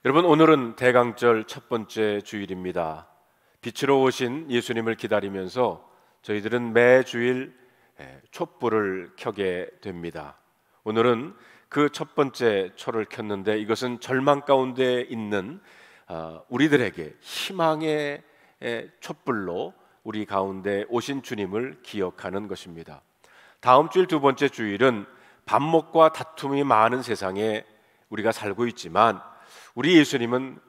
여러분, 오늘은 대강절 첫 번째 주일입니다. 빛으로 오신 예수님을 기다리면서 저희들은 매주일 촛불을 켜게 됩니다. 오늘은 그 첫 번째 초를 켰는데, 이것은 절망 가운데 있는 우리들에게 희망의 촛불로 우리 가운데 오신 주님을 기억하는 것입니다. 다음 주일 두 번째 주일은 반목과 다툼이 많은 세상에 우리가 살고 있지만 우리 예수님은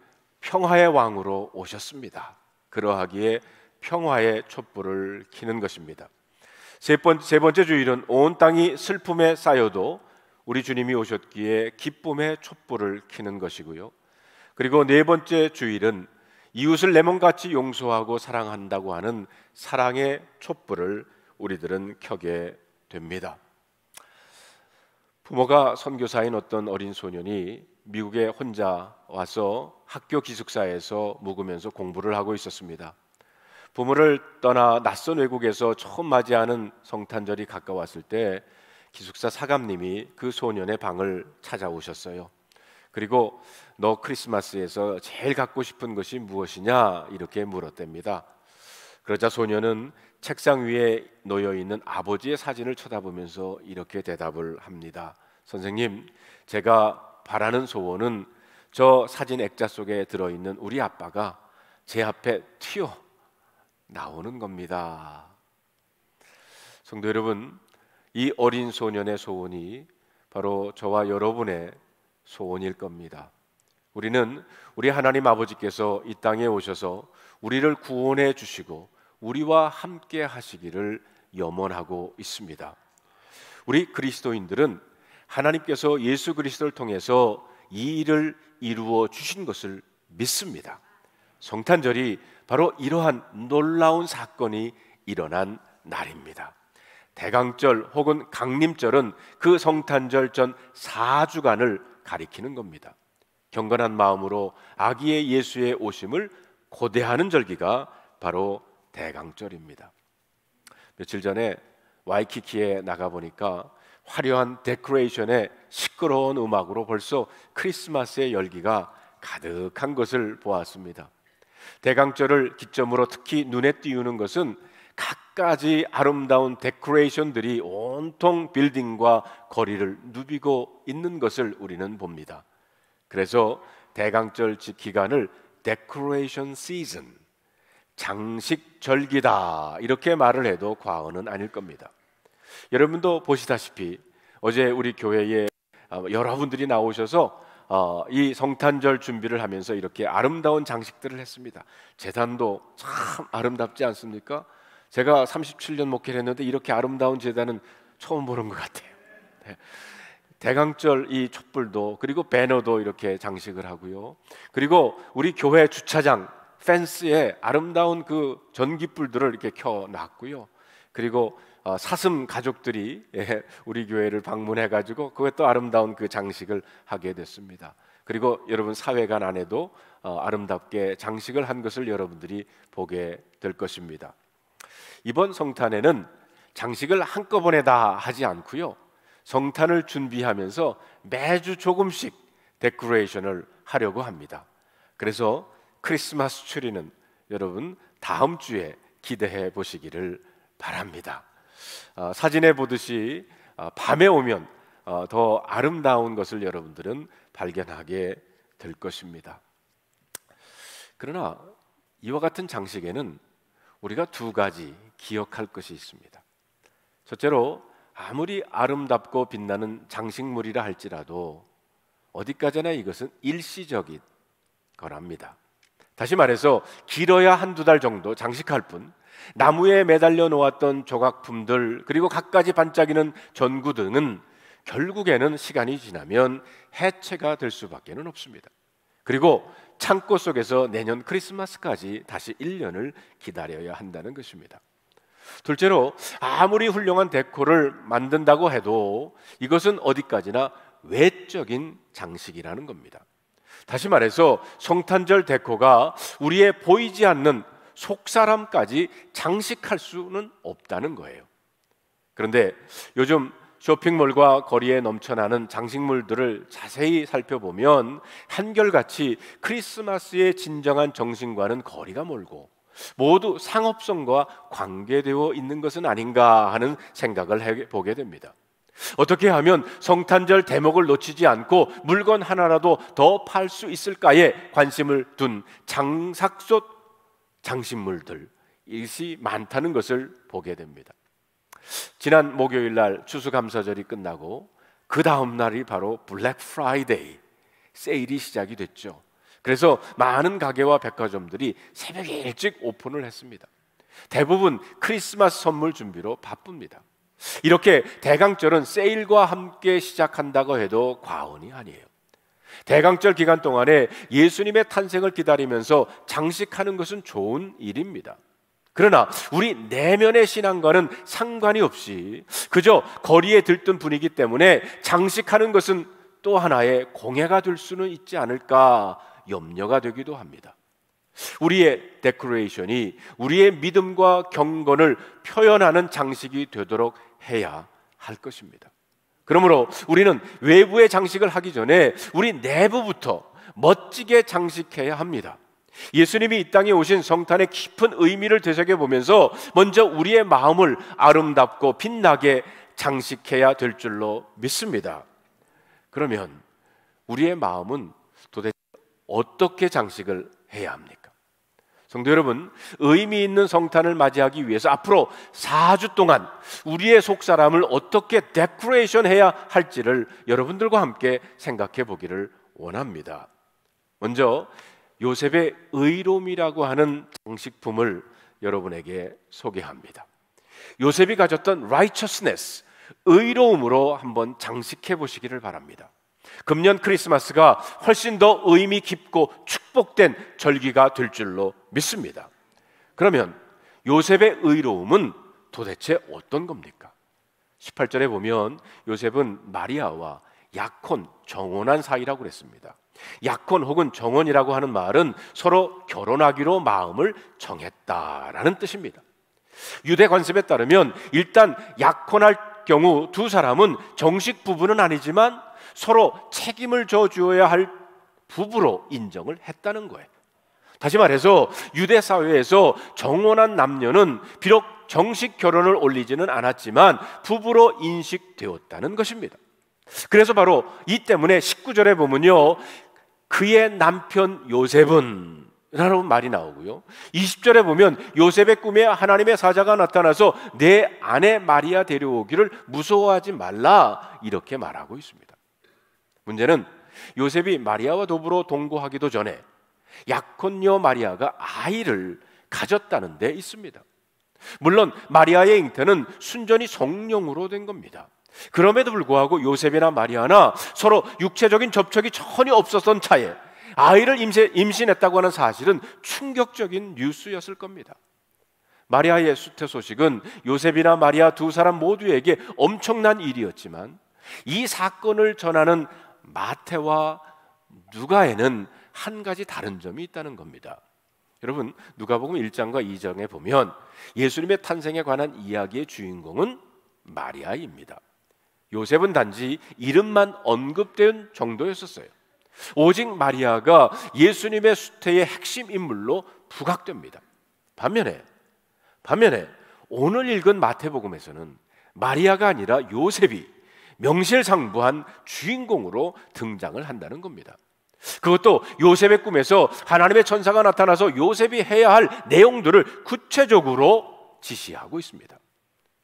평화의 왕으로 오셨습니다. 그러하기에 평화의 촛불을 켜는 것입니다. 세 번째 주일은 온 땅이 슬픔에 쌓여도 우리 주님이 오셨기에 기쁨의 촛불을 켜는 것이고요. 그리고 네 번째 주일은 이웃을 내 몸같이 용서하고 사랑한다고 하는 사랑의 촛불을 우리들은 켜게 됩니다. 부모가 선교사인 어떤 어린 소년이 미국에 혼자 와서 학교 기숙사에서 묵으면서 공부를 하고 있었습니다. 부모를 떠나 낯선 외국에서 처음 맞이하는 성탄절이 가까웠을 때 기숙사 사감님이 그 소년의 방을 찾아오셨어요. 그리고 너 크리스마스에서 제일 갖고 싶은 것이 무엇이냐 이렇게 물었답니다. 그러자 소년은 책상 위에 놓여있는 아버지의 사진을 쳐다보면서 이렇게 대답을 합니다. 선생님, 제가 바라는 소원은 저 사진 액자 속에 들어있는 우리 아빠가 제 앞에 튀어 나오는 겁니다. 성도 여러분, 이 어린 소년의 소원이 바로 저와 여러분의 소원일 겁니다. 우리는 우리 하나님 아버지께서 이 땅에 오셔서 우리를 구원해 주시고 우리와 함께 하시기를 염원하고 있습니다. 우리 그리스도인들은 하나님께서 예수 그리스도를 통해서 이 일을 이루어 주신 것을 믿습니다. 성탄절이 바로 이러한 놀라운 사건이 일어난 날입니다. 대강절 혹은 강림절은 그 성탄절 전 4주간을 가리키는 겁니다. 경건한 마음으로 아기의 예수의 오심을 고대하는 절기가 바로 대강절입니다. 며칠 전에 와이키키에 나가보니까 화려한 데코레이션에 시끄러운 음악으로 벌써 크리스마스의 열기가 가득한 것을 보았습니다. 대강절을 기점으로 특히 눈에 띄우는 것은 갖가지 아름다운 데코레이션들이 온통 빌딩과 거리를 누비고 있는 것을 우리는 봅니다. 그래서 대강절 기간을 데코레이션 시즌, 장식절기다 이렇게 말을 해도 과언은 아닐 겁니다. 여러분도 보시다시피 어제 우리 교회에 여러분들이 나오셔서 이 성탄절 준비를 하면서 이렇게 아름다운 장식들을 했습니다. 제단도 참 아름답지 않습니까? 제가 37년 목회를 했는데 이렇게 아름다운 제단은 처음 보는 것 같아요. 네. 대강절 이 촛불도 그리고 배너도 이렇게 장식을 하고요. 그리고 우리 교회 주차장 펜스에 아름다운 그 전기불들을 이렇게 켜놨고요. 그리고 사슴 가족들이 우리 교회를 방문해가지고 그것도 아름다운 그 장식을 하게 됐습니다. 그리고 여러분 사회관 안에도 아름답게 장식을 한 것을 여러분들이 보게 될 것입니다. 이번 성탄에는 장식을 한꺼번에 다 하지 않고요. 성탄을 준비하면서 매주 조금씩 데코레이션을 하려고 합니다. 그래서 크리스마스 트리는 여러분 다음 주에 기대해 보시기를 바랍니다. 사진에 보듯이 밤에 오면 더 아름다운 것을 여러분들은 발견하게 될 것입니다. 그러나 이와 같은 장식에는 우리가 두 가지 기억할 것이 있습니다. 첫째로 아무리 아름답고 빛나는 장식물이라 할지라도 어디까지나 이것은 일시적인 거랍니다. 다시 말해서 길어야 한두 달 정도 장식할 뿐 나무에 매달려 놓았던 조각품들 그리고 갖가지 반짝이는 전구 등은 결국에는 시간이 지나면 해체가 될 수밖에 없습니다. 그리고 창고 속에서 내년 크리스마스까지 다시 1년을 기다려야 한다는 것입니다. 둘째로 아무리 훌륭한 데코를 만든다고 해도 이것은 어디까지나 외적인 장식이라는 겁니다. 다시 말해서 성탄절 데코가 우리의 보이지 않는 속사람까지 장식할 수는 없다는 거예요. 그런데 요즘 쇼핑몰과 거리에 넘쳐나는 장식물들을 자세히 살펴보면 한결같이 크리스마스의 진정한 정신과는 거리가 멀고 모두 상업성과 관계되어 있는 것은 아닌가 하는 생각을 해보게 됩니다. 어떻게 하면 성탄절 대목을 놓치지 않고 물건 하나라도 더 팔 수 있을까에 관심을 둔 장삭솥 장식물들 이것이 많다는 것을 보게 됩니다. 지난 목요일 날 추수감사절이 끝나고 그 다음 날이 바로 블랙 프라이데이 세일이 시작이 됐죠. 그래서 많은 가게와 백화점들이 새벽에 일찍 오픈을 했습니다. 대부분 크리스마스 선물 준비로 바쁩니다. 이렇게 대강절은 세일과 함께 시작한다고 해도 과언이 아니에요. 대강절 기간 동안에 예수님의 탄생을 기다리면서 장식하는 것은 좋은 일입니다. 그러나 우리 내면의 신앙과는 상관이 없이 그저 거리에 들뜬 분위기 때문에 장식하는 것은 또 하나의 공예가 될 수는 있지 않을까 염려가 되기도 합니다. 우리의 데코레이션이 우리의 믿음과 경건을 표현하는 장식이 되도록 해야 할 것입니다. 그러므로 우리는 외부의 장식을 하기 전에 우리 내부부터 멋지게 장식해야 합니다. 예수님이 이 땅에 오신 성탄의 깊은 의미를 되새겨보면서 먼저 우리의 마음을 아름답고 빛나게 장식해야 될 줄로 믿습니다. 그러면 우리의 마음은 도대체 어떻게 장식을 해야 합니까? 성도 여러분, 의미 있는 성탄을 맞이하기 위해서 앞으로 4주 동안 우리의 속사람을 어떻게 데코레이션 해야 할지를 여러분들과 함께 생각해 보기를 원합니다. 먼저 요셉의 의로움이라고 하는 장식품을 여러분에게 소개합니다. 요셉이 가졌던 righteousness, 의로움으로 한번 장식해 보시기를 바랍니다. 금년 크리스마스가 훨씬 더 의미 깊고 축복된 절기가 될 줄로 믿습니다. 그러면 요셉의 의로움은 도대체 어떤 겁니까? 18절에 보면 요셉은 마리아와 약혼, 정혼한 사이라고 그랬습니다. 약혼 혹은 정혼이라고 하는 말은 서로 결혼하기로 마음을 정했다라는 뜻입니다. 유대 관습에 따르면 일단 약혼할 경우 두 사람은 정식 부부는 아니지만 서로 책임을 져주어야 할 부부로 인정을 했다는 거예요. 다시 말해서 유대 사회에서 정혼한 남녀는 비록 정식 결혼을 올리지는 않았지만 부부로 인식되었다는 것입니다. 그래서 바로 이 때문에 19절에 보면요, 그의 남편 요셉은 라는 말이 나오고요, 20절에 보면 요셉의 꿈에 하나님의 사자가 나타나서 내 아내 마리아 데려오기를 무서워하지 말라 이렇게 말하고 있습니다. 문제는 요셉이 마리아와 더불어 동거하기도 전에 약혼녀 마리아가 아이를 가졌다는 데 있습니다. 물론 마리아의 잉태는 순전히 성령으로 된 겁니다. 그럼에도 불구하고 요셉이나 마리아나 서로 육체적인 접촉이 전혀 없었던 차에 아이를 임신했다고 하는 사실은 충격적인 뉴스였을 겁니다. 마리아의 수태 소식은 요셉이나 마리아 두 사람 모두에게 엄청난 일이었지만 이 사건을 전하는 마태와 누가에는 한 가지 다른 점이 있다는 겁니다. 여러분, 누가복음 1장과 2장에 보면 예수님의 탄생에 관한 이야기의 주인공은 마리아입니다. 요셉은 단지 이름만 언급된 정도였었어요. 오직 마리아가 예수님의 수태의 핵심 인물로 부각됩니다. 반면에 오늘 읽은 마태복음에서는 마리아가 아니라 요셉이 명실상부한 주인공으로 등장을 한다는 겁니다. 그것도 요셉의 꿈에서 하나님의 천사가 나타나서 요셉이 해야 할 내용들을 구체적으로 지시하고 있습니다.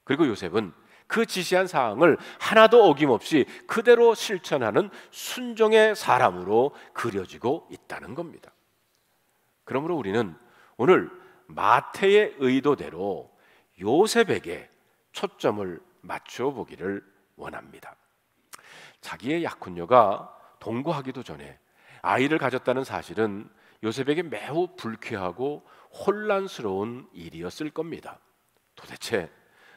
그리고 요셉은 그 지시한 사항을 하나도 어김없이 그대로 실천하는 순종의 사람으로 그려지고 있다는 겁니다. 그러므로 우리는 오늘 마태의 의도대로 요셉에게 초점을 맞춰 보기를 원합니다. 자기의 약혼녀가 동거하기도 전에 아이를 가졌다는 사실은 요셉에게 매우 불쾌하고 혼란스러운 일이었을 겁니다. 도대체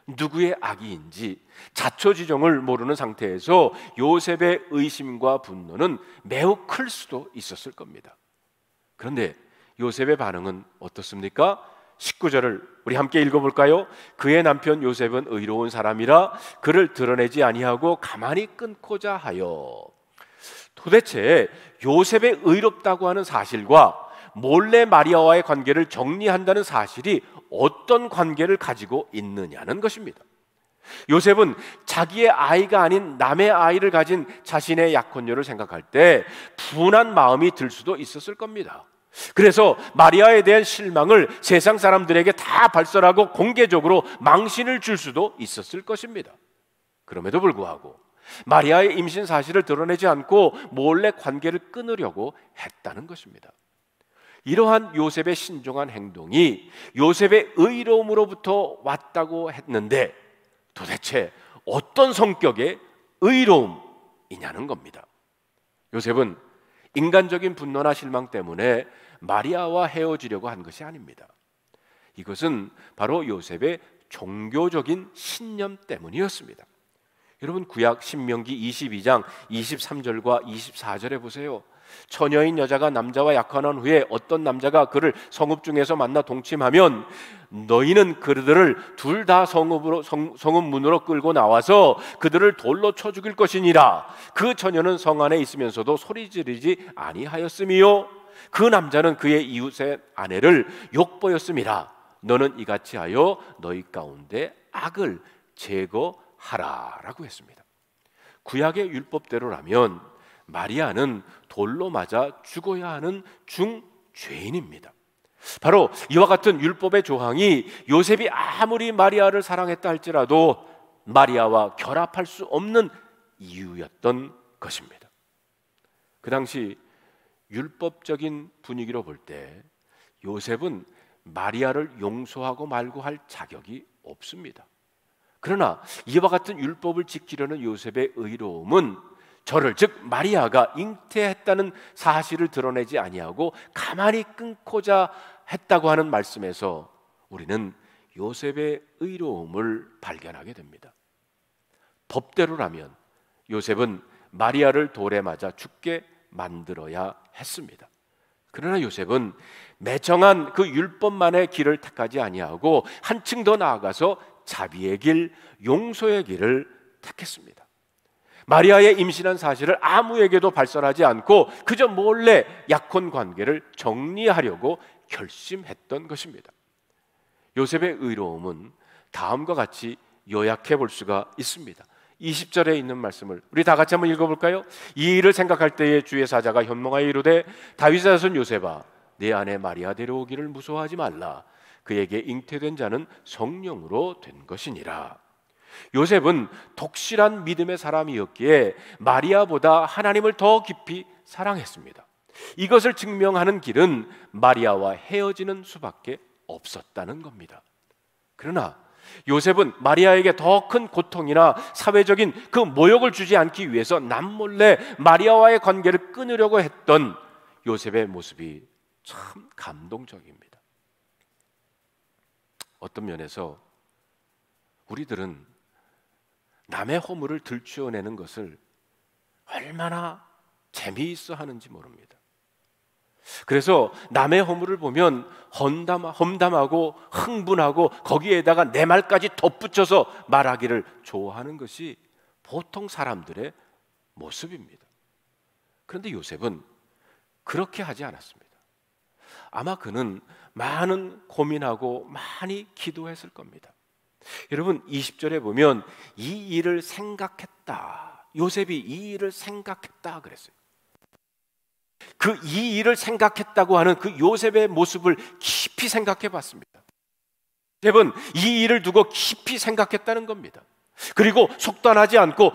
누구의 악의인지 자초지종을 모르는 상태에서 요셉의 의심과 분노는 매우 클 수도 있었을 겁니다. 그런데 요셉의 반응은 어떻습니까? 19절을 우리 함께 읽어볼까요? 그의 남편 요셉은 의로운 사람이라 그를 드러내지 아니하고 가만히 끊고자 하여. 도대체 요셉의 의롭다고 하는 사실과 몰래 마리아와의 관계를 정리한다는 사실이 어떤 관계를 가지고 있느냐는 것입니다. 요셉은 자기의 아이가 아닌 남의 아이를 가진 자신의 약혼녀를 생각할 때 분한 마음이 들 수도 있었을 겁니다. 그래서 마리아에 대한 실망을 세상 사람들에게 다 발설하고 공개적으로 망신을 줄 수도 있었을 것입니다. 그럼에도 불구하고 마리아의 임신 사실을 드러내지 않고 몰래 관계를 끊으려고 했다는 것입니다. 이러한 요셉의 신중한 행동이 요셉의 의로움으로부터 왔다고 했는데 도대체 어떤 성격의 의로움이냐는 겁니다. 요셉은 인간적인 분노나 실망 때문에 마리아와 헤어지려고 한 것이 아닙니다. 이것은 바로 요셉의 종교적인 신념 때문이었습니다. 여러분, 구약 신명기 22장 23절과 24절에 보세요. 처녀인 여자가 남자와 약혼한 후에 어떤 남자가 그를 성읍 중에서 만나 동침하면 너희는 그들을 둘 다 성읍 문으로 끌고 나와서 그들을 돌로 쳐 죽일 것이니라. 그 처녀는 성 안에 있으면서도 소리 지르지 아니하였으며 그 남자는 그의 이웃의 아내를 욕보였음이라. 너는 이같이 하여 너희 가운데 악을 제거하라라고 했습니다. 구약의 율법대로라면 마리아는 돌로 맞아 죽어야 하는 중죄인입니다. 바로 이와 같은 율법의 조항이 요셉이 아무리 마리아를 사랑했다 할지라도 마리아와 결합할 수 없는 이유였던 것입니다. 그 당시 율법적인 분위기로 볼 때 요셉은 마리아를 용서하고 말고 할 자격이 없습니다. 그러나 이와 같은 율법을 지키려는 요셉의 의로움은 저를, 즉 마리아가 잉태했다는 사실을 드러내지 아니하고 가만히 끊고자 했다고 하는 말씀에서 우리는 요셉의 의로움을 발견하게 됩니다. 법대로라면 요셉은 마리아를 돌에 맞아 죽게 만들어야 했습니다. 그러나 요셉은 매정한 그 율법만의 길을 택하지 아니하고 한층 더 나아가서 자비의 길, 용서의 길을 택했습니다. 마리아의 임신한 사실을 아무에게도 발설하지 않고 그저 몰래 약혼 관계를 정리하려고 결심했던 것입니다. 요셉의 의로움은 다음과 같이 요약해 볼 수가 있습니다. 20절에 있는 말씀을 우리 다 같이 한번 읽어볼까요? 이 일을 생각할 때에 주의 사자가 현몽하여 이르되 다윗의 자손 요셉아, 내 아내 마리아 데려오기를 무서워하지 말라. 그에게 잉태된 자는 성령으로 된 것이니라. 요셉은 독실한 믿음의 사람이었기에 마리아보다 하나님을 더 깊이 사랑했습니다. 이것을 증명하는 길은 마리아와 헤어지는 수밖에 없었다는 겁니다. 그러나 요셉은 마리아에게 더 큰 고통이나 사회적인 그 모욕을 주지 않기 위해서 남몰래 마리아와의 관계를 끊으려고 했던 요셉의 모습이 참 감동적입니다. 어떤 면에서 우리들은 남의 허물을 들추어내는 것을 얼마나 재미있어 하는지 모릅니다. 그래서 남의 허물을 보면 험담하고 흥분하고 거기에다가 내 말까지 덧붙여서 말하기를 좋아하는 것이 보통 사람들의 모습입니다. 그런데 요셉은 그렇게 하지 않았습니다. 아마 그는 많은 고민하고 많이 기도했을 겁니다. 여러분, 20절에 보면 이 일을 생각했다. 요셉이 이 일을 생각했다 그랬어요. 그 이 일을 생각했다고 하는 그 요셉의 모습을 깊이 생각해 봤습니다. 요셉은 이 일을 두고 깊이 생각했다는 겁니다. 그리고 속단하지 않고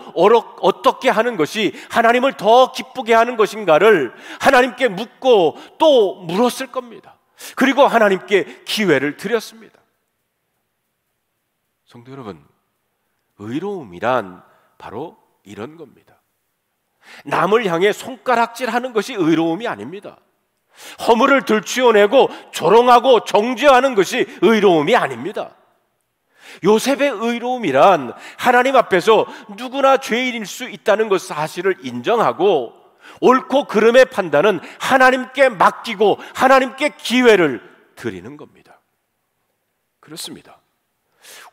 어떻게 하는 것이 하나님을 더 기쁘게 하는 것인가를 하나님께 묻고 또 물었을 겁니다. 그리고 하나님께 기회를 드렸습니다. 성도 여러분, 의로움이란 바로 이런 겁니다. 남을 향해 손가락질하는 것이 의로움이 아닙니다. 허물을 들추어내고 조롱하고 정죄하는 것이 의로움이 아닙니다. 요셉의 의로움이란 하나님 앞에서 누구나 죄인일 수 있다는 것 사실을 인정하고 옳고 그름의 판단은 하나님께 맡기고 하나님께 기회를 드리는 겁니다. 그렇습니다.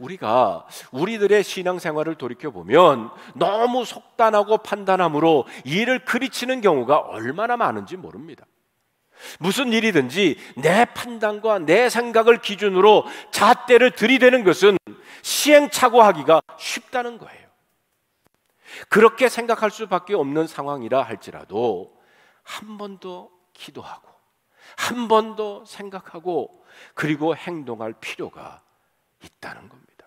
우리가 우리들의 신앙생활을 돌이켜보면 너무 속단하고 판단함으로 일을 그르치는 경우가 얼마나 많은지 모릅니다. 무슨 일이든지 내 판단과 내 생각을 기준으로 잣대를 들이대는 것은 시행착오하기가 쉽다는 거예요. 그렇게 생각할 수밖에 없는 상황이라 할지라도 한 번 더 기도하고 한 번 더 생각하고 그리고 행동할 필요가 있다는 겁니다.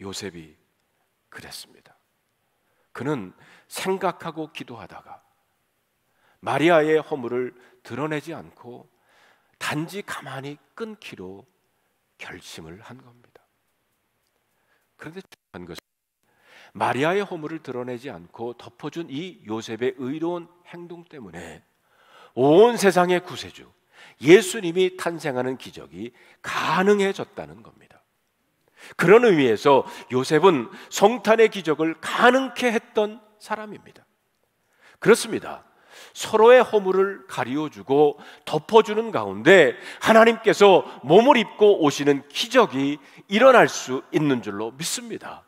요셉이 그랬습니다. 그는 생각하고 기도하다가 마리아의 허물을 드러내지 않고 단지 가만히 끊기로 결심을 한 겁니다. 그런데 중요한 것은 마리아의 허물을 드러내지 않고 덮어준 이 요셉의 의로운 행동 때문에 온 세상의 구세주 예수님이 탄생하는 기적이 가능해졌다는 겁니다. 그런 의미에서 요셉은 성탄의 기적을 가능케 했던 사람입니다. 그렇습니다. 서로의 허물을 가리워주고 덮어주는 가운데 하나님께서 몸을 입고 오시는 기적이 일어날 수 있는 줄로 믿습니다.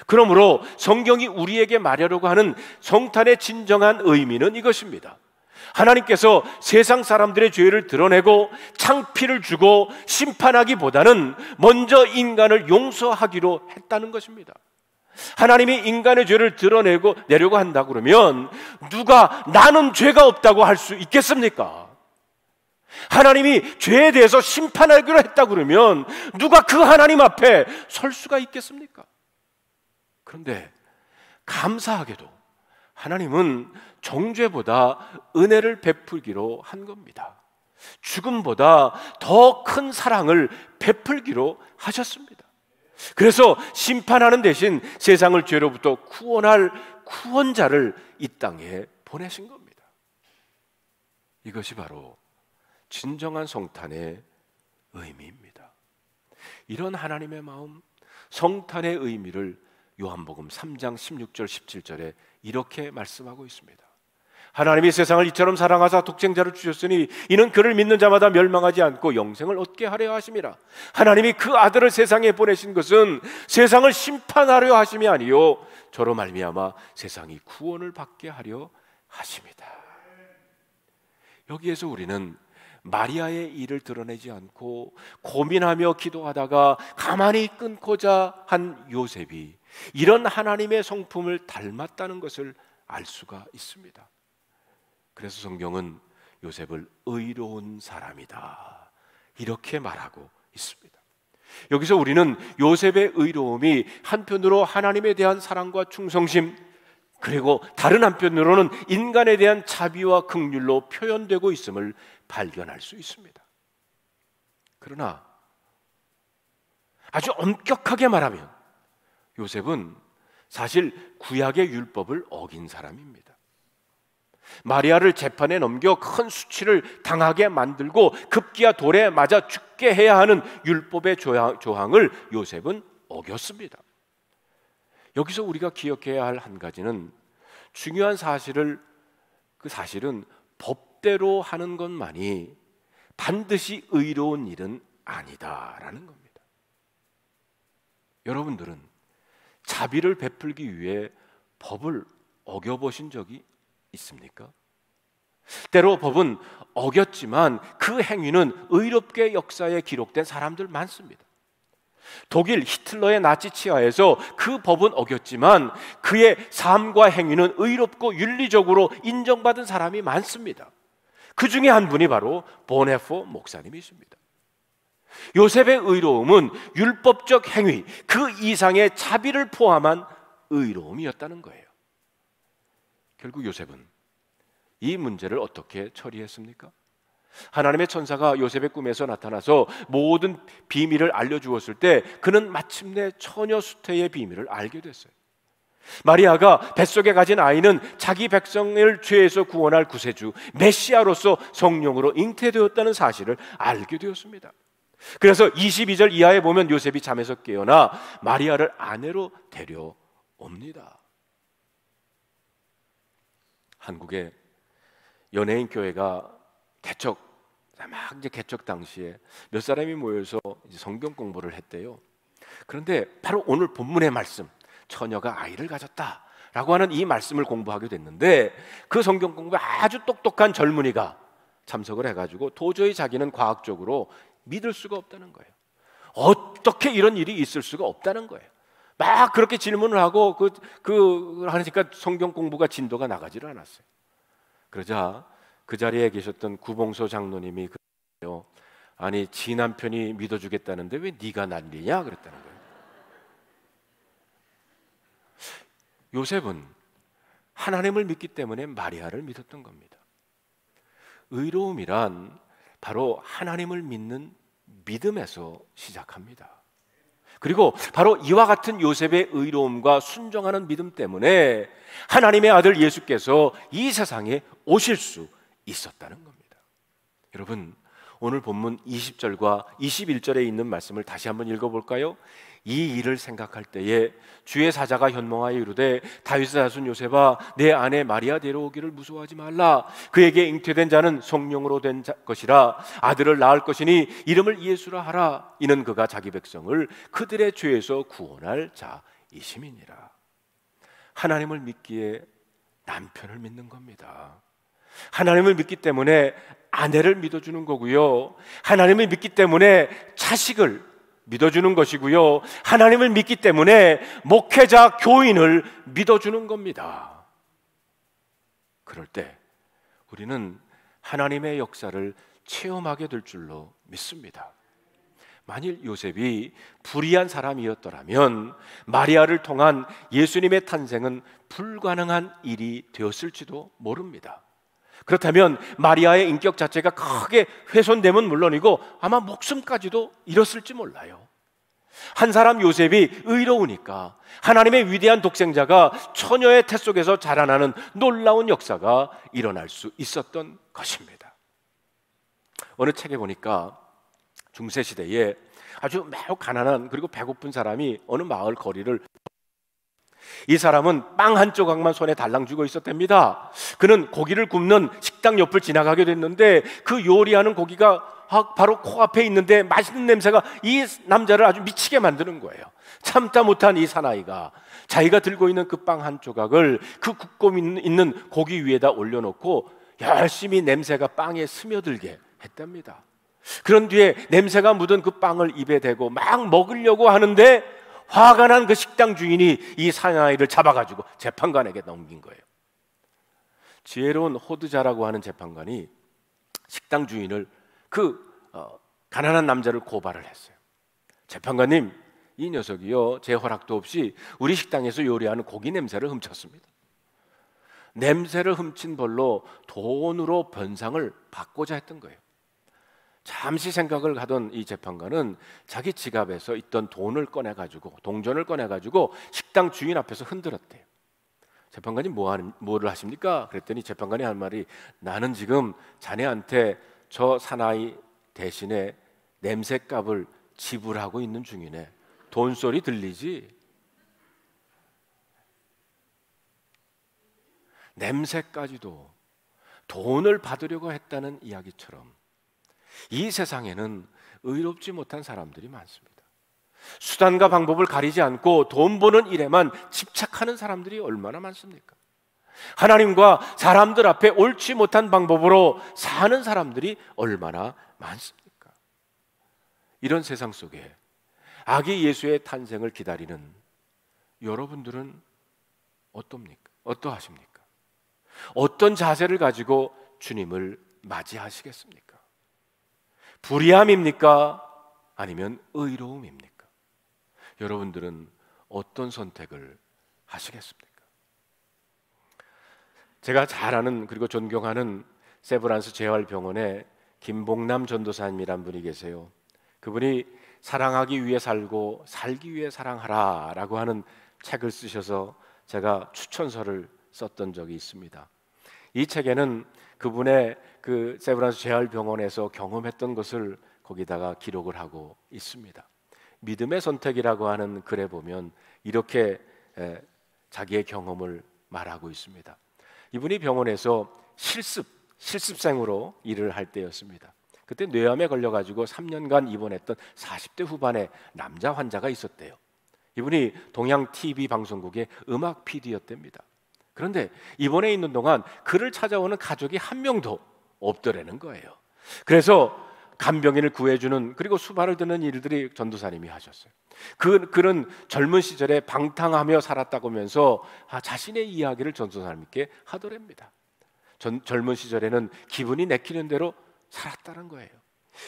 그러므로 성경이 우리에게 말하려고 하는 성탄의 진정한 의미는 이것입니다. 하나님께서 세상 사람들의 죄를 드러내고 창피를 주고 심판하기보다는 먼저 인간을 용서하기로 했다는 것입니다. 하나님이 인간의 죄를 드러내고 내려고 한다 그러면 누가 나는 죄가 없다고 할 수 있겠습니까? 하나님이 죄에 대해서 심판하기로 했다 그러면 누가 그 하나님 앞에 설 수가 있겠습니까? 그런데 감사하게도 하나님은 정죄보다 은혜를 베풀기로 한 겁니다. 죽음보다 더 큰 사랑을 베풀기로 하셨습니다. 그래서 심판하는 대신 세상을 죄로부터 구원할 구원자를 이 땅에 보내신 겁니다. 이것이 바로 진정한 성탄의 의미입니다. 이런 하나님의 마음, 성탄의 의미를 요한복음 3장 16절 17절에 이렇게 말씀하고 있습니다. 하나님이 세상을 이처럼 사랑하사 독생자를 주셨으니 이는 그를 믿는 자마다 멸망하지 않고 영생을 얻게 하려 하심이라. 하나님이 그 아들을 세상에 보내신 것은 세상을 심판하려 하심이 아니요 저로 말미암아 세상이 구원을 받게 하려 하심이다. 여기에서 우리는 마리아의 일을 드러내지 않고 고민하며 기도하다가 가만히 끊고자 한 요셉이 이런 하나님의 성품을 닮았다는 것을 알 수가 있습니다. 그래서 성경은 요셉을 의로운 사람이다 이렇게 말하고 있습니다. 여기서 우리는 요셉의 의로움이 한편으로 하나님에 대한 사랑과 충성심, 그리고 다른 한편으로는 인간에 대한 자비와 긍휼로 표현되고 있음을 발견할 수 있습니다. 그러나 아주 엄격하게 말하면 요셉은 사실 구약의 율법을 어긴 사람입니다. 마리아를 재판에 넘겨 큰 수치를 당하게 만들고 급기야 돌에 맞아 죽게 해야 하는 율법의 조항을 요셉은 어겼습니다. 여기서 우리가 기억해야 할 한 가지는 중요한 사실은 법대로 하는 것만이 반드시 의로운 일은 아니다라는 겁니다. 여러분들은 자비를 베풀기 위해 법을 어겨보신 적이 있습니까? 때로 법은 어겼지만 그 행위는 의롭게 역사에 기록된 사람들 많습니다. 독일 히틀러의 나치 치하에서 그 법은 어겼지만 그의 삶과 행위는 의롭고 윤리적으로 인정받은 사람이 많습니다. 그 중에 한 분이 바로 보네포 목사님이십니다. 요셉의 의로움은 율법적 행위, 그 이상의 자비를 포함한 의로움이었다는 거예요. 결국 요셉은 이 문제를 어떻게 처리했습니까? 하나님의 천사가 요셉의 꿈에서 나타나서 모든 비밀을 알려주었을 때 그는 마침내 처녀 수태의 비밀을 알게 됐어요. 마리아가 뱃속에 가진 아이는 자기 백성을 죄에서 구원할 구세주 메시아로서 성령으로 잉태되었다는 사실을 알게 되었습니다. 그래서 22절 이하에 보면 요셉이 잠에서 깨어나 마리아를 아내로 데려옵니다. 한국의 연예인 교회가 개척 막 이제 개척 당시에 몇 사람이 모여서 이제 성경 공부를 했대요. 그런데 바로 오늘 본문의 말씀, 처녀가 아이를 가졌다라고 하는 이 말씀을 공부하게 됐는데, 그 성경 공부에 아주 똑똑한 젊은이가 참석을 해가지고 도저히 자기는 과학적으로 믿을 수가 없다는 거예요. 어떻게 이런 일이 있을 수가 없다는 거예요. 막 그렇게 질문을 하고 하니까 성경 공부가 진도가 나가지를 않았어요. 그러자 그 자리에 계셨던 구봉소 장로님이 그래요. 아니, 지 남편이 믿어주겠다는데 왜 네가 난리냐 그랬다는 거예요. 요셉은 하나님을 믿기 때문에 마리아를 믿었던 겁니다. 의로움이란 바로 하나님을 믿는 믿음에서 시작합니다. 그리고 바로 이와 같은 요셉의 의로움과 순종하는 믿음 때문에 하나님의 아들 예수께서 이 세상에 오실 수 있었다는 겁니다. 여러분, 오늘 본문 20절과 21절에 있는 말씀을 다시 한번 읽어볼까요? 이 일을 생각할 때에 주의 사자가 현몽하여 이르되 다윗의 자손 요셉아, 내 아내 마리아 데려오기를 무서워하지 말라. 그에게 잉태된 자는 성령으로 된 것이라. 아들을 낳을 것이니 이름을 예수라 하라. 이는 그가 자기 백성을 그들의 죄에서 구원할 자이심이니라. 하나님을 믿기에 남편을 믿는 겁니다. 하나님을 믿기 때문에 아내를 믿어주는 거고요. 하나님을 믿기 때문에 자식을 믿어주는 것이고요. 하나님을 믿기 때문에 목회자, 교인을 믿어주는 겁니다. 그럴 때 우리는 하나님의 역사를 체험하게 될 줄로 믿습니다. 만일 요셉이 불의한 사람이었더라면 마리아를 통한 예수님의 탄생은 불가능한 일이 되었을지도 모릅니다. 그렇다면 마리아의 인격 자체가 크게 훼손되면 물론이고 아마 목숨까지도 잃었을지 몰라요. 한 사람 요셉이 의로우니까 하나님의 위대한 독생자가 처녀의 태 속에서 자라나는 놀라운 역사가 일어날 수 있었던 것입니다. 어느 책에 보니까 중세시대에 아주 매우 가난한 그리고 배고픈 사람이 어느 마을 거리를, 이 사람은 빵 한 조각만 손에 달랑 쥐고 있었답니다. 그는 고기를 굽는 식당 옆을 지나가게 됐는데 그 요리하는 고기가 바로 코앞에 있는데 맛있는 냄새가 이 남자를 아주 미치게 만드는 거예요. 참다 못한 이 사나이가 자기가 들고 있는 그 빵 한 조각을 그 굽고 있는 고기 위에다 올려놓고 열심히 냄새가 빵에 스며들게 했답니다. 그런 뒤에 냄새가 묻은 그 빵을 입에 대고 막 먹으려고 하는데 화가 난 그 식당 주인이 이 사나이를 잡아가지고 재판관에게 넘긴 거예요. 지혜로운 호드자라고 하는 재판관이 식당 주인을 가난한 남자를 고발을 했어요. 재판관님, 이 녀석이요, 제 허락도 없이 우리 식당에서 요리하는 고기 냄새를 훔쳤습니다. 냄새를 훔친 벌로 돈으로 변상을 받고자 했던 거예요. 잠시 생각을 하던 이 재판관은 자기 지갑에서 있던 돈을 꺼내가지고, 동전을 꺼내가지고 식당 주인 앞에서 흔들었대요. 재판관이 뭐를 하십니까? 그랬더니 재판관이 한 말이, 나는 지금 자네한테 저 사나이 대신에 냄새값을 지불하고 있는 중이네. 돈 소리 들리지? 냄새까지도 돈을 받으려고 했다는 이야기처럼 이 세상에는 의롭지 못한 사람들이 많습니다. 수단과 방법을 가리지 않고 돈 버는 일에만 집착하는 사람들이 얼마나 많습니까? 하나님과 사람들 앞에 옳지 못한 방법으로 사는 사람들이 얼마나 많습니까? 이런 세상 속에 아기 예수의 탄생을 기다리는 여러분들은 어떠하십니까? 어떤 자세를 가지고 주님을 맞이하시겠습니까? 불의함입니까? 아니면 의로움입니까? 여러분들은 어떤 선택을 하시겠습니까? 제가 잘 아는 그리고 존경하는 세브란스 재활병원에 김봉남 전도사님이란 분이 계세요. 그분이 사랑하기 위해 살고 살기 위해 사랑하라 라고 하는 책을 쓰셔서 제가 추천서를 썼던 적이 있습니다. 이 책에는 그분의 그 세브란스 재활병원에서 경험했던 것을 거기다가 기록을 하고 있습니다. 믿음의 선택이라고 하는 글에 보면 이렇게 자기의 경험을 말하고 있습니다. 이분이 병원에서 실습생으로 일을 할 때였습니다. 그때 뇌암에 걸려가지고 3년간 입원했던 40대 후반의 남자 환자가 있었대요. 이분이 동양 TV 방송국의 음악 PD였답니다. 그런데 입원해 있는 동안 그를 찾아오는 가족이 한 명도 없더라는 거예요. 그래서 간병인을 구해주는, 그리고 수발을 드는 일들이 전도사님이 하셨어요. 그는 젊은 시절에 방탕하며 살았다고 하면서 자신의 이야기를 전도사님께 하더랍니다. 젊은 시절에는 기분이 내키는 대로 살았다는 거예요.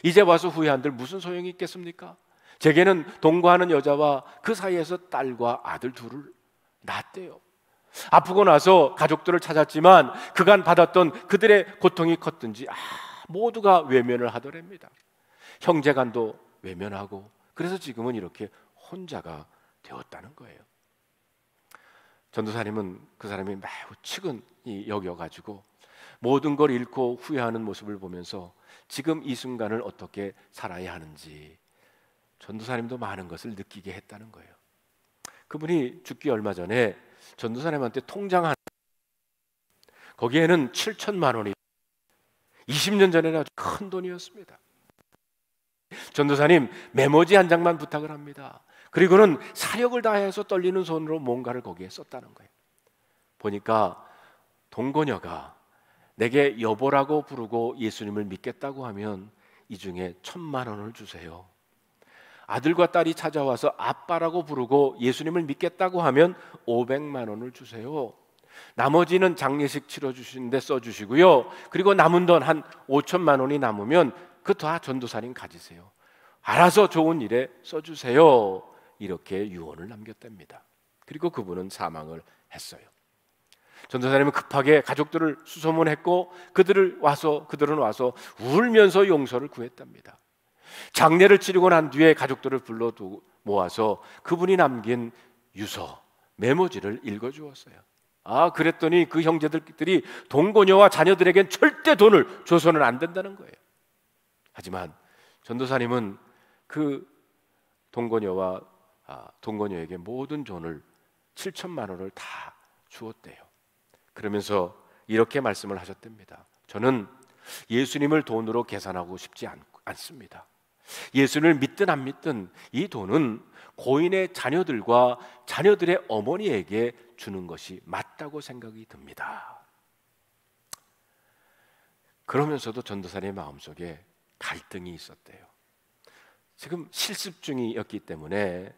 이제 와서 후회한들 무슨 소용이 있겠습니까? 제게는 동거하는 여자와 그 사이에서 딸과 아들 둘을 낳았대요. 아프고 나서 가족들을 찾았지만 그간 받았던 그들의 고통이 컸든지 모두가 외면을 하더랍니다. 형제간도 외면하고, 그래서 지금은 이렇게 혼자가 되었다는 거예요. 전도사님은 그 사람이 매우 측은히 여겨가지고 모든 걸 잃고 후회하는 모습을 보면서 지금 이 순간을 어떻게 살아야 하는지 전도사님도 많은 것을 느끼게 했다는 거예요. 그분이 죽기 얼마 전에 전도사님한테 통장 하나, 거기에는 7천만 원이 20년 전에는 아주 큰 돈이었습니다. 전도사님, 메모지 한 장만 부탁을 합니다. 그리고는 사력을 다해서 떨리는 손으로 뭔가를 거기에 썼다는 거예요. 보니까 동거녀가 내게 여보라고 부르고 예수님을 믿겠다고 하면 이 중에 1,000만 원을 주세요. 아들과 딸이 찾아와서 아빠라고 부르고 예수님을 믿겠다고 하면 500만 원을 주세요. 나머지는 장례식 치러주시는데 써주시고요. 그리고 남은 돈 한 5천만 원이 남으면 그 다 전도사님 가지세요. 알아서 좋은 일에 써주세요. 이렇게 유언을 남겼답니다. 그리고 그분은 사망을 했어요. 전도사님은 급하게 가족들을 수소문했고 그들은 와서 울면서 용서를 구했답니다. 장례를 치르고 난 뒤에 가족들을 불러 모아서 그분이 남긴 유서, 메모지를 읽어주었어요. 그랬더니 그 형제들이 동거녀와 자녀들에겐 절대 돈을 줘서는 안 된다는 거예요. 하지만 전도사님은 그 동거녀에게 모든 돈을 7천만 원을 다 주었대요. 그러면서 이렇게 말씀을 하셨답니다. 저는 예수님을 돈으로 계산하고 싶지 않습니다. 예수님을 믿든 안 믿든 이 돈은 고인의 자녀들과 자녀들의 어머니에게 주는 것이 맞다고 생각이 듭니다. 그러면서도 전도사님의 마음속에 갈등이 있었대요. 지금 실습 중이었기 때문에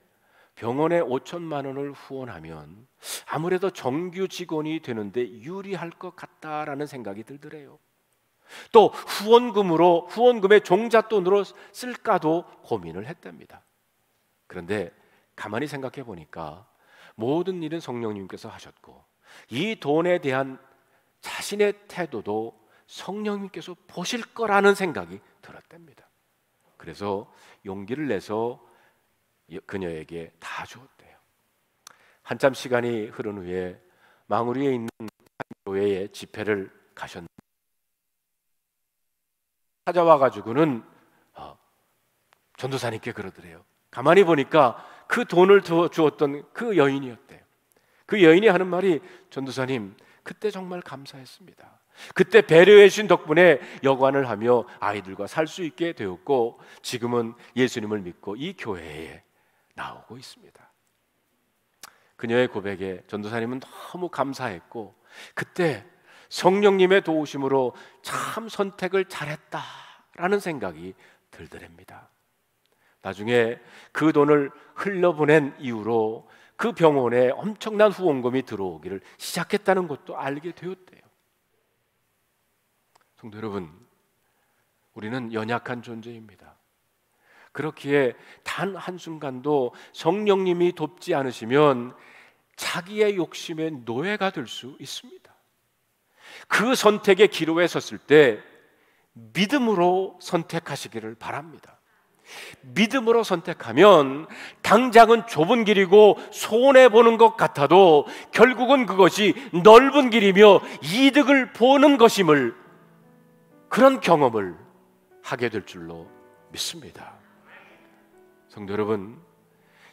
병원에 5천만 원을 후원하면 아무래도 정규 직원이 되는데 유리할 것 같다라는 생각이 들더래요. 또 후원금의 종잣돈으로 쓸까도 고민을 했답니다. 그런데 가만히 생각해 보니까 모든 일은 성령님께서 하셨고 이 돈에 대한 자신의 태도도 성령님께서 보실 거라는 생각이 들었답니다. 그래서 용기를 내서 그녀에게 다 주었대요. 한참 시간이 흐른 후에 망우리에 있는 교회에 집회를 가셨는데 찾아와가지고는 전도사님께 그러더래요. 가만히 보니까 그 돈을 주었던 그 여인이었대요. 그 여인이 하는 말이, 전도사님, 그때 정말 감사했습니다. 그때 배려해 주신 덕분에 여관을 하며 아이들과 살 수 있게 되었고 지금은 예수님을 믿고 이 교회에 나오고 있습니다. 그녀의 고백에 전도사님은 너무 감사했고 그때 성령님의 도우심으로 참 선택을 잘했다라는 생각이 들더랍니다. 나중에 그 돈을 흘려보낸 이후로 그 병원에 엄청난 후원금이 들어오기를 시작했다는 것도 알게 되었대요. 성도 여러분, 우리는 연약한 존재입니다. 그렇기에 단 한순간도 성령님이 돕지 않으시면 자기의 욕심의 노예가 될 수 있습니다. 그 선택의 기로에 섰을 때 믿음으로 선택하시기를 바랍니다. 믿음으로 선택하면 당장은 좁은 길이고 손해보는 것 같아도 결국은 그것이 넓은 길이며 이득을 보는 것임을, 그런 경험을 하게 될 줄로 믿습니다. 성도 여러분,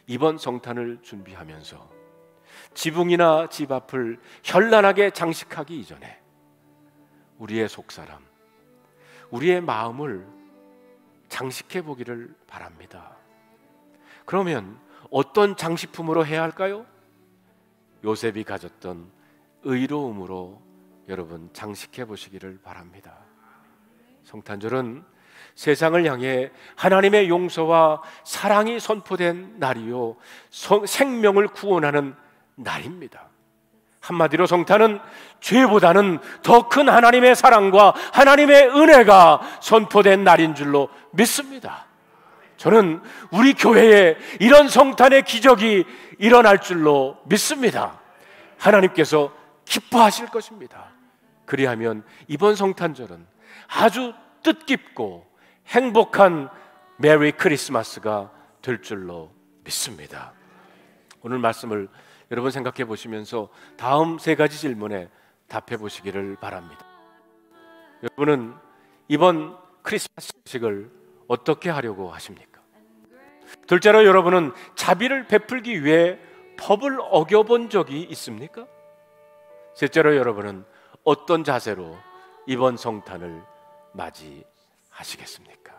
이번 성탄을 준비하면서 지붕이나 집 앞을 현란하게 장식하기 이전에 우리의 속사람, 우리의 마음을 장식해 보기를 바랍니다. 그러면 어떤 장식품으로 해야 할까요? 요셉이 가졌던 의로움으로 여러분 장식해 보시기를 바랍니다. 성탄절은 세상을 향해 하나님의 용서와 사랑이 선포된 날이요, 생명을 구원하는 날입니다. 한마디로 성탄은 죄보다는 더 큰 하나님의 사랑과 하나님의 은혜가 선포된 날인 줄로 믿습니다. 저는 우리 교회에 이런 성탄의 기적이 일어날 줄로 믿습니다. 하나님께서 기뻐하실 것입니다. 그리하면 이번 성탄절은 아주 뜻깊고 행복한 메리 크리스마스가 될 줄로 믿습니다. 오늘 말씀을 여러분 생각해 보시면서 다음 세 가지 질문에 답해 보시기를 바랍니다. 여러분은 이번 크리스마스 식을 어떻게 하려고 하십니까? 둘째로, 여러분은 자비를 베풀기 위해 법을 어겨본 적이 있습니까? 셋째로, 여러분은 어떤 자세로 이번 성탄을 맞이하시겠습니까?